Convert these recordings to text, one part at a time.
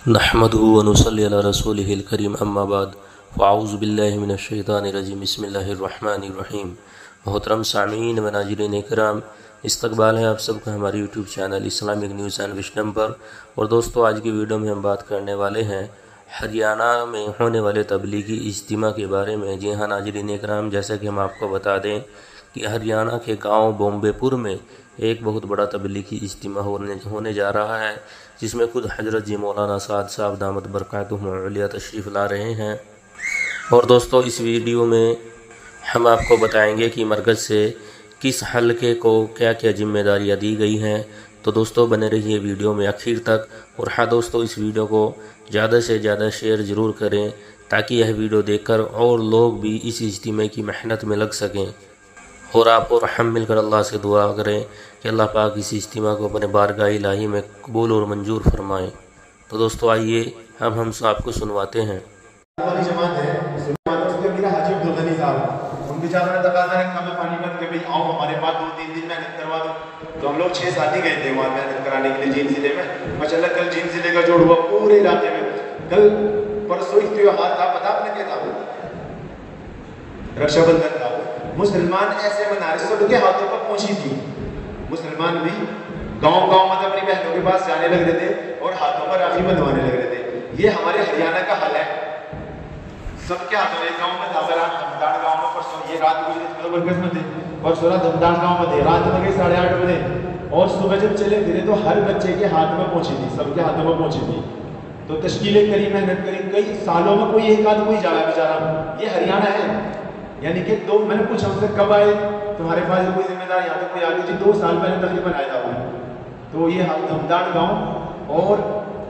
नहमदुहु व नुसल्ली अला रसूलिहिल करीम अम्मा बाद फ़अऊज़ु बिल्लाहि मिनश शैतानिर रजीम बिस्मिल्लाहिर रहमानिर रहीम। मोहतरम सामीन व नाज़रीन इकराम, इस्तकबाल है आप सबका हमारे YouTube channel Islamic news and wisdom पर। और दोस्तों, आज की वीडियो में हम बात करने वाले हैं हरियाणा में होने वाले तबलीगी इज्तिमा के बारे में। जी हाँ नाज़रीन इकराम, जैसा कि हम आपको बता दें कि हरियाणा के गांव बॉम्बेपुर में एक बहुत बड़ा तबलीगी इज्तिमा होने जा रहा है, जिसमें खुद हज़रत जी मौलाना साद साहब दामत बरकातुहुम औलिया तशरीफ़ ला रहे हैं। और दोस्तों, इस वीडियो में हम आपको बताएंगे कि मरकज़ से किस हलके को क्या क्या जिम्मेदारियाँ दी गई हैं। तो दोस्तों, बने रहिए वीडियो में आखिर तक। और हाँ दोस्तों, इस वीडियो को ज़्यादा से ज़्यादा शेयर ज़रूर करें ताकि यह वीडियो देखकर और लोग भी इस इज्तिमा की मेहनत में लग सकें। और आप और हम मिलकर अल्लाह से दुआ करें कि अल्लाह पाक इस इज्तिमा को अपने बारगाह इलाही में कबूल और मंजूर फरमाएँ। तो दोस्तों, आइए हम आपको सुनवाते हैं। तो हम लोग 6 साल ही गए थे वहाँ मेहनत कराने के लिए जींद जिले में। माशाल्लाह कल जींद जिले का जोड़ हुआ पूरे इलाके में। कल परसों ही त्योहार था, पता आपने क्या था? रक्षाबंधन था। मुसलमान ऐसे मना रहे, सबके हाथों पर पहुंची थी। मुसलमान भी गांव-गांव मतलब अपनी बहनों के पास जाने लग रहे थे और हाथों पर राखी बंधवाने लग रहे थे। ये हमारे हरियाणा का हाल है। सबके हाथों में गाँव में था, धमदाड़ गाँव में परसों ये रात गुजरी मरकज में थे, परसों रात धमदाड़ गाँव में थे, रात में गए 8:30 बजे और सुबह जब चले फिरे तो हर बच्चे के हाथ में पहुंची थी, सबके हाथों में पहुंची थी। तो तश्कीलें करी, मेहनत करी, कई सालों में कोई एक आध कोई जाया बेचारा। ये हरियाणा है, यानी कि दो, मैंने पूछा हमसे कब आए तुम्हारे पास कोई जिम्मेदार, यहाँ तक कोई आ गई थी 2 साल पहले तकरीबन आया था वो। तो ये धमदाड़ गाँव और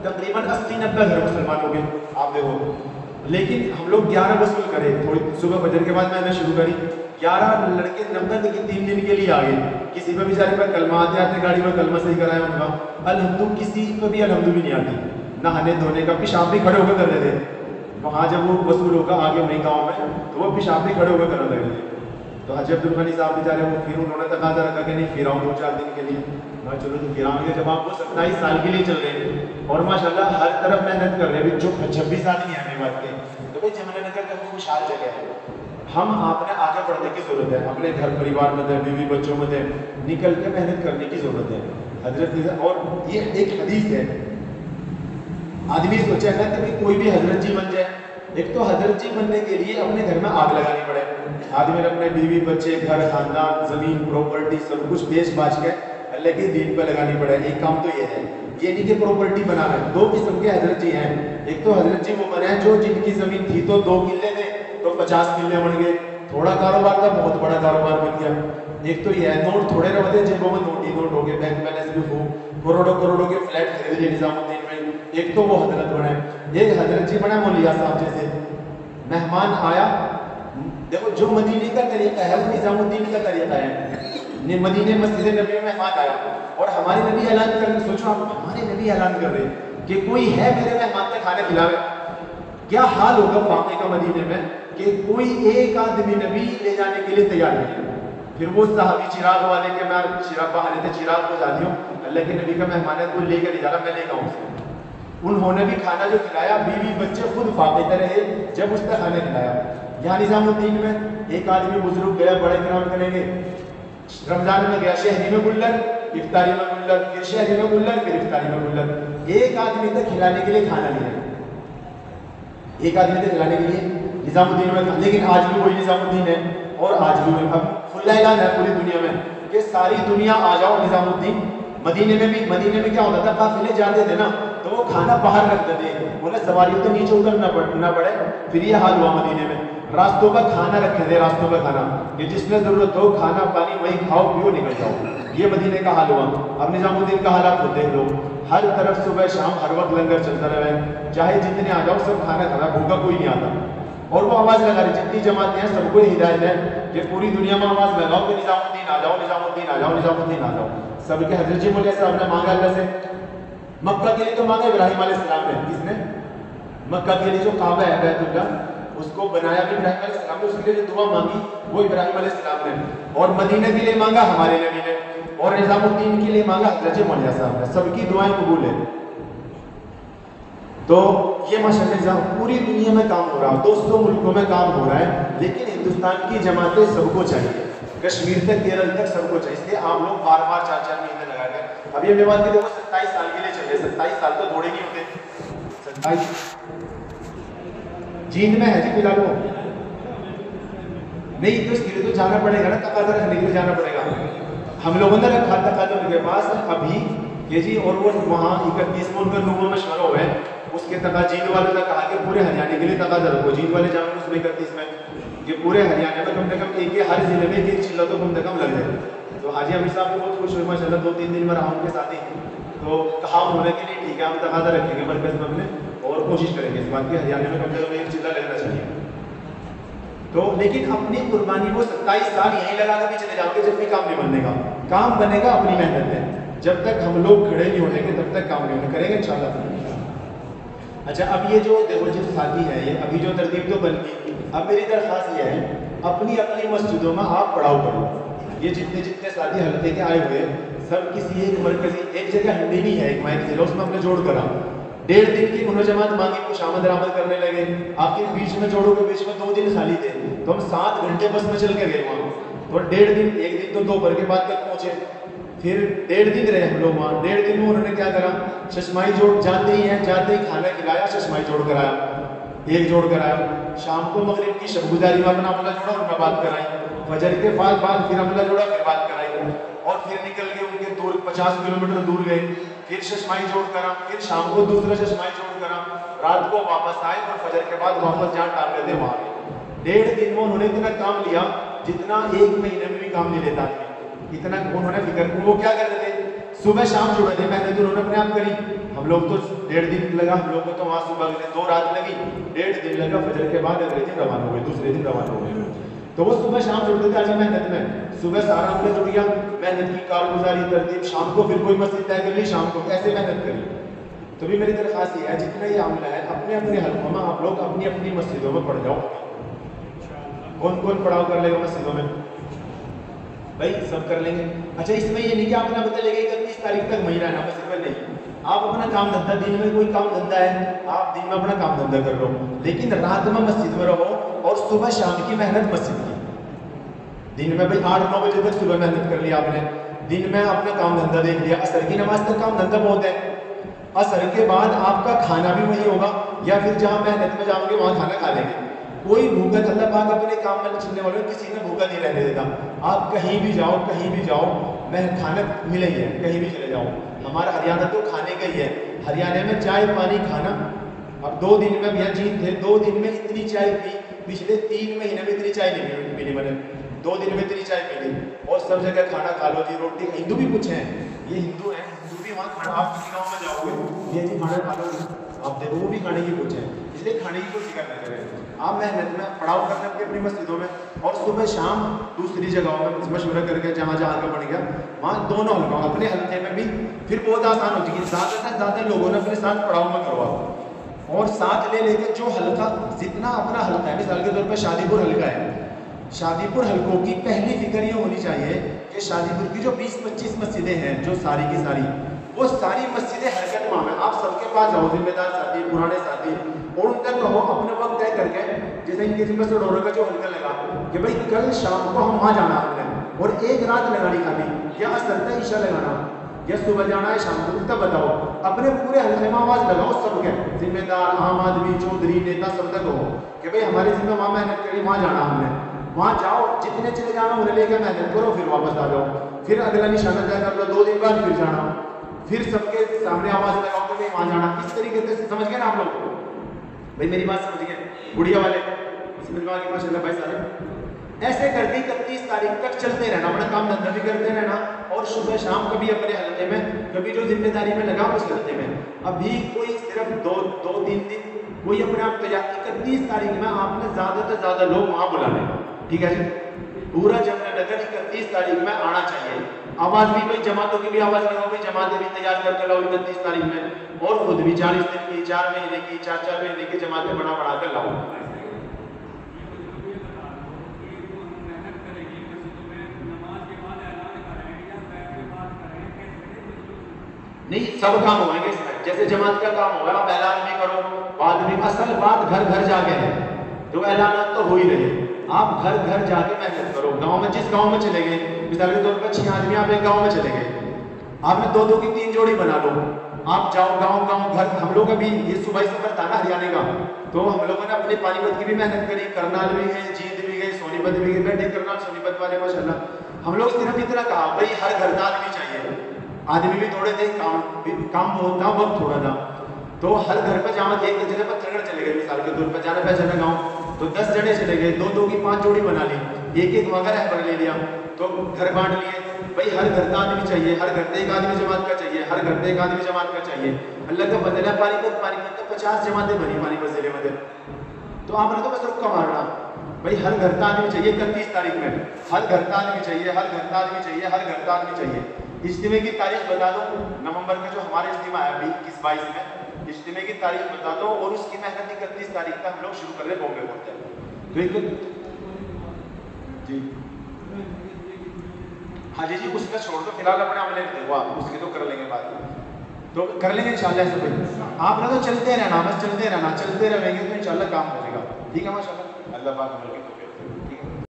तकरीबन 80-90 घर मुसलमानों के आप देखो। लेकिन हम लोग 11 वसूल करे, थोड़ी सुबह फजर के बाद मैंने शुरू करी। 11 लड़के 90 तक 3 दिन के लिए आ गए। किसी पर बेचारे पर कलमा आते आते गाड़ी में कलमा सही कराया उनका अल्हम्दु, किसी को भी अल्हम्दु भी नहीं आती। नहाने धोने का पेशाब भी खड़े होकर कर रहे थे वहाँ, जब वो वसूल होगा आगे वही गाँव में, तो वो पेशाब भी खड़े होकर करने लगे थे। तो हाजी अब्दुल गनी साहब बेचारे वो फिर उन्होंने तकाजा रखा कि नहीं फिर आऊँ 2-4 दिन के लिए। मैं चलो तो फिर आऊँगे। जब आप वो 27 साल के लिए चल रहे हैं और माशाल्लाह हर तरफ मेहनत कर रहे हैं, जो 26 आदमी है मेरी बात के, तो भाई जमुनानगर का खुशहाल जगह है। हम आपने आगे बढ़ने की ज़रूरत है, अपने घर परिवार में थे, बीवी बच्चों में थे, निकल के मेहनत करने की ज़रूरत है। हजरत और ये एक हदीस है, आदमी सोचा है ना कि कोई भी हजरत जी बन जाए। एक तो हजरत जी बनने के लिए अपने घर में आग लगानी पड़े, आदमी ने अपने बीवी बच्चे घर खानदान जमीन प्रॉपर्टी सब कुछ बेच बाच के अल्लाह के दीन पर लगानी पड़े। एक काम तो ये है, ये नहीं कि प्रॉपर्टी बनाना है। 2 किस्म के हजरत जी हैं। एक तो हजरत जी वो बने हैं जो जिनकी जमीन थी तो 2 किले थे तो 50 किले बन गए, थोड़ा कारोबार था बहुत बड़ा कारोबार बन गया। एक तो ये है नोट थोड़े रहते जेबों में नोट ही नोट हो गए, बैंक बैलेंस भी हो, करोड़ों करोड़ों के फ्लैट खरीद लिए निजामुद्दीन में। एक तो वो हजरत बने, एक हजरत जी बने मौलिया साहब जैसे। मेहमान आया, देखो जो मदीने का तरीका है वो निजामुद्दीन का तरीका है। मदीने मस्जिद नबी में मेहमान आया और हमारे नबी ऐलान कर, सोचो आप, हमारे नबी ऐलान कर रहे हैं कि कोई है मेरे मेहमान का खाना खिलावे। क्या हाल होगा वाक़ई का मदीने में कि कोई एक आदमी नबी ले जाने के लिए तैयार नहीं है। फिर वो साहबी चिराग वाले के, मैं चिराग बहाने थे चिराग को जाती हूँ, अल्लाह के नबी का मेहमान है, कोई लेकर नहीं जा रहा, मैं लेकर आऊँ। उन्होंने भी खाना जो खिलाया, बीवी बच्चे खुद फाक़े रहे जब उसने खाना खिलाया। यहाँ निजामुद्दीन में एक आदमी बुजुर्ग गया, बड़े कराम करेंगे, रमजान में गया, शहरी में गुल्लर, इफ्तारी में गुल्लर, फिर शहरी में गुल्लर, फिर इफ्तारी में गुल्लर। एक आदमी तक खिलाने के लिए खाना नहीं है, एक आदमी तक खिलाने के लिए निजामुद्दीन में। लेकिन आज भी वही निजामुद्दीन है और आज भी वही, अब खुला ऐलान है पूरी दुनिया में कि सारी दुनिया आ जाओ निजामुद्दीन। मदीने में भी, मदीने में क्या होता था, काफिले जाते थे ना तो वो खाना बाहर रखते थे, बोले सवारियों तो नीचे उतरना पड़े। फिर ये हाल हुआ मदीने में, रास्तों पर खाना रखे थे, रास्तों पर खाना, ये जिसमें जरूरत हो खाना पानी वही खाओ पियो निकल जाओ। ये मदीने का हाल हुआ। अब निजामुद्दीन का हालात होते हैं लोग, हर तरफ सुबह शाम हर वक्त लंगर चलता रहे, चाहे जितने आ जाओ सब खाना खाना, भूखा कोई नहीं आता। और वो आवाज़ लगा रही, जितनी जमातें हैं सबको हिदायत है कि पूरी दुनिया में आवाज़ लगाओ कि निजामुद्दीन आ जाओ, निजामुद्दीन आ जाओ, निजामुद्दीन आ जाओ। सबके हजरत जी मौलिया साहब ने मांगा अल्लाह से। मक्का के लिए तो मांगा इब्राहिम अलैहिस्सलाम ने, किसने? मक्का के लिए जो काबा है बैतुल्लाह, उसको बनाया भी इब्राहिम अलैहिस्सलाम ने, उसके लिए जो दुआ मांगी वो इब्राहिम अलैहिस्सलाम ने। और मदीने के लिए मांगा हमारे नबी ने, और निजामुद्दीन के लिए मांगा हजरत मौलिया साहब ने। सबकी दुआएं कबूल है। तो ये माशाल्लाह पूरी दुनिया में काम हो रहा है, 200 मुल्कों में काम हो रहा है, लेकिन हिंदुस्तान की जमातें सबको चाहिए, कश्मीर तक केरल तक सबको चाहिए। इसलिए आप लोग बार बार 4-4 महीने लगा कर, अभी हमने बात की देखो 27 साल के लिए चाहिए, 27 साल तो थोड़े नहीं होते। 27 जींद में है जी फिलहाल वो नहीं, तो इसके लिए तो जाना पड़ेगा ना, तकाजा रखने के लिए जाना पड़ेगा। हम लोगों ने रखा तकाजा उनके पास अभी ये जी, और वो वहाँ 31 में उनका नुमा मशवरा हुआ है, उसके जींद वालों ने कहा कि पूरे हरियाणा के लिए तकाजा रखो, जींद वाले जाओगे उसमें 31 में, ये पूरे हरियाणा में कम से कम एक हर जिले में एक चिल्ला तो कम से कम लग जाए। तो हाजी अमीर साहब भी बहुत खुश हुए माशाल्लाह, 2-3 दिन में रहा उनके साथ ही, तो कहा होने के लिए ठीक है हम तकाजा रखेंगे मरकज में अपने, और कोशिश करेंगे इस बात की हरियाणा में कम से कम एक चिल्ला लगना चाहिए। तो लेकिन अपनी कुर्बानी वो 27 साल यहीं लगा कर भी चले जाओगे, जब भी काम नहीं बनने का, काम बनेगा अपनी मेहनत में। जब तक हम लोग खड़े नहीं होंगे तब तक काम नहीं करेंगे इंशाल्लाह। अच्छा, अब ये जो देखो जो साथी है, ये अभी जो तरतीब तो बन गई, अब मेरी दरख्वास्त ये है अपनी अपनी मस्जिदों में आप पढ़ाओ करो। ये जितने जितने साथी हल्के के आए हुए सब किसी एक मरकजी एक जगह हिंदी नहीं है, एक माइक जिला उसमें हमने जोड़ करा 1.5 दिन की उन्होंने जमात मांगी, कुछ आमद रामद करने लगे, आखिर बीच में जोड़ों के बीच में 2 दिन खाली थे, तो हम 7 घंटे बस में चल के गए वहाँ, तो 1.5 दिन, एक दिन तो दोपहर के बाद तक पहुँचे, फिर 1.5 दिन रहे हम लोग वहाँ। 1.5 दिन में उन्होंने क्या करा, चश्माई जोड़ जाते ही खाना खिलाया, चश्माई जोड़ कराया, एक जोड़ कराया, शाम को मगरिब की शबगुजारी में अपना अमला जोड़ा, उनमें बात कराई, फजर के बाद फिर अमला जोड़ा, फिर बात कराई, और फिर निकल के उनके दूर 50 किलोमीटर दूर गए, फिर चश्माई जोड़ करा, फिर शाम को दूसरा चश्माई जोड़ करा, रात को वापस आए और फजर के बाद वापस जहाँ टाल गए थे वहाँ गए। 1.5 दिन में उन्होंने इतना काम लिया जितना 1 महीने में भी काम नहीं लेता, इतना उन्होंने फिक्र। वो क्या करते थे, सुबह शाम जुड़े थे, मेहनत उन्होंने अपने आप करी। हम लोग तो 1.5 दिन लगा, हम लोग को तो वहाँ सुबह गए 2 रात लगी, 1.5 दिन लगा, फजर के बाद अगले दिन रवाना हो गए, दूसरे दिन रवाना हो गए। तो वो सुबह शाम जुड़ते थे आज मेहनत में, सुबह सारा हमने जुड़ गया, मेहनत की कारगुजारी तरतीब, शाम को फिर कोई मस्जिद तय कर ली, शाम को ऐसे मेहनत करी। तो भी मेरी दरख्वास्त ये है जितना ये आमला है अपने अपने हल्कों में आप लोग अपनी अपनी मस्जिदों में पढ़ जाओ। कौन कौन पढ़ाओ कर लेगा मस्जिदों में भाई, सब कर लेंगे। अच्छा, इसमें ये नहीं कि आपने बता लेंगे 31 तारीख तक महीना है ना मस्जिद में, नहीं, आप अपना काम धंधा, दिन में कोई काम धंधा है आप दिन में अपना काम धंधा कर लो, लेकिन रात में मस्जिद में रहो और सुबह शाम की मेहनत मस्जिद की। दिन में भाई 8-9 बजे तक सुबह मेहनत कर लिया आपने, दिन में अपना काम धंधा देख लिया, असर की नमाज तक काम धंधा बहुत है, असर के बाद आपका खाना भी वही होगा या फिर जहाँ मेहनत में जाओगे वहाँ खाना खा लेंगे। कोई भूखा, अल्लाह पाक अपने काम में चलने वालों किसी ने भूखा नहीं रहने देता। आप कहीं भी जाओ मैं खाना मिलेंगे, कहीं भी चले जाओ। हमारा हरियाणा तो खाने का ही है, हरियाणा में चाय पानी खाना। अब 2 दिन में भैया जीत थे, 2 दिन में इतनी चाय पी, पिछले 3 महीने में इतनी चाय नहीं पीनी मैंने, 2 दिन में इतनी चाय पी ली। और सब जगह खाना खा लो जी, रोटी। हिंदू भी कुछ हैं, ये हिंदू हैं, हिंदू भी वहाँ खाना, आप किसी गाँव में जाओगे ये जी खाना खा लो, आप देखो वो भी खाने की कुछ है, इसलिए खाने की कोई फिक्र न करें। आप मेहनत में पढ़ाओ करने अपनी अपनी मस्जिदों में, और सुबह शाम दूसरी जगहों में मशवरा करके जहाँ जहाँ का बन गया वहाँ दोनों हल्का अपने हल्के में भी फिर बहुत आसान होती है। ज़्यादा से ज़्यादा लोगों ने अपने साथ पढ़ाओ में करवाओ और साथ ले लेके जो हल्का जितना अपना हल्का है, मिसाल के तौर पर शादीपुर हल्का है, शादीपुर हल्कों की पहली फिक्र ये होनी चाहिए कि शादीपुर की जो 20-25 मस्जिदें हैं जो सारी की सारी वो सारी मस्जिदें हरकत में। आप सबके पास जाओ, जिम्मेदार साथी, पुराने साथी, और उनका कहो अपने वक्त तय करके, जैसे इनके जिम्मे से डोरों का जो हल्का लगा कि भाई कल शाम को हम वहाँ जाना हमने, और एक रात लगानी खाली, या असर का ईशा लगाना, या सुबह जाना है शाम को, तब बताओ। अपने पूरे हल्के में आवाज़ लगाओ सबके, जिम्मेदार, आम आदमी, चौधरी, नेता, सब तक हो कि भाई हमारी जिम्मे वहाँ मेहनत करी, वहाँ जाना हमने, वहाँ जाओ, जितने चले जाना उन्हें लेकर मेहनत करो, फिर वापस आ जाओ, फिर अगला निशाना तय कर लो, 2 दिन बाद फिर जाना, फिर सबके सामने आवाज़ लगाओ कि भाई वहाँ जाना। इस तरीके से समझ गए ना आप लोग? भाई मेरी बात समझ गए? गुड़िया वाले समझ गए माशाल्लाह भाई साहब। ऐसे करके 31 तारीख तक चलते रहना, अपना काम धंधा भी करते रहना, और सुबह शाम कभी अपने हल्के में, कभी जो जिम्मेदारी में लगा उस हल्के में। अभी कोई सिर्फ 2-3 दिन कोई अपने आप तैयार, 31 तारीख में आपने ज़्यादा से ज़्यादा लोग वहाँ बुलाने, ठीक है जी? पूरा जमनानगर 31 तारीख में आना चाहिए। आवाज़ भी भाई जमातों की भी आवाज़ लगाओ, भाई जमातें भी तैयार करके लाओ 31 तारीख में, और खुद भी 40 दिन की, 4 महीने की, 4-4 महीने की जमातें बना कर लाओ। नहीं, सब काम होंगे इसमें, जैसे जमात का काम होगा, आप ऐलान भी करो, बाद में असल बात घर घर जाके है। तो ऐलान तो हो ही रहे, आप घर घर जाके मेहनत करो। गांव में, जिस गांव में चले गए, मिसाल के तौर पर 6 आदमी आप एक गांव में चले गए, आपने 2-2 की 3 जोड़ी बना लो, आप जाओ गांव गांव घर। हम लोग अभी ये सूबाई सफर था ना हरियाणा का, तो हम लोगों ने अपने पानीपत की भी मेहनत करी, करनाल भी गए, जींद भी गए, सोनीपत भी गए, बैठे करनाल सोनीपत वाले माशाल्लाह। हम लोग सिर्फ इतना कहा भाई हर घर का आदमी चाहिए, आदमी भी थोड़े थे, काम बहुत था, वक्त थोड़ा था, तो हर घर पर जहाँ एक जगह पर थरगड़ चले गए, मिसाल के तौर पर जाना पहचाना गाँव, तो 10 जने चले गए, 2-2 की 5 जोड़ी बना ली, एक वगैरह रहबर ले लिया, तो घर बांट लिए। भाई हर घर का आदमी चाहिए, हर घर से एक आदमी जमात का चाहिए, हर घर से एक आदमी जमात का चाहिए। अल्लाह का बदला पानीपत तो 50 जमातें बनी पानीपत जिले में, तो आपने तो बस रुक्का मारना, भाई हर घर का आदमी चाहिए 31 तारीख में, हर घर का आदमी चाहिए, हर घर का आदमी चाहिए, हर घर का आदमी चाहिए। इज्तिमे की तारीख बता दो, नवंबर का जो हमारा इज्तिमा है अभी 21-22 में, इज्तिमे की तारीख बता दो, और उसकी मेहनत 31 तारीख तक हम लोग शुरू कर रहे हैं बॉम्बे पहुंचते हैं। तो एक जी हाँ जी उसका छोड़ दो, फिलहाल अपने अमले देखो, आप उसकी तो कर लेंगे बात, तो कर लेंगे इंशाल्लाह। ऐसे कोई आपने तो चलते रहना, बस चलते रहना, चलते रहेंगे तो इंशाल्लाह काम हो जाएगा। ठीक है माशाल्लाह, अल्लाह पाक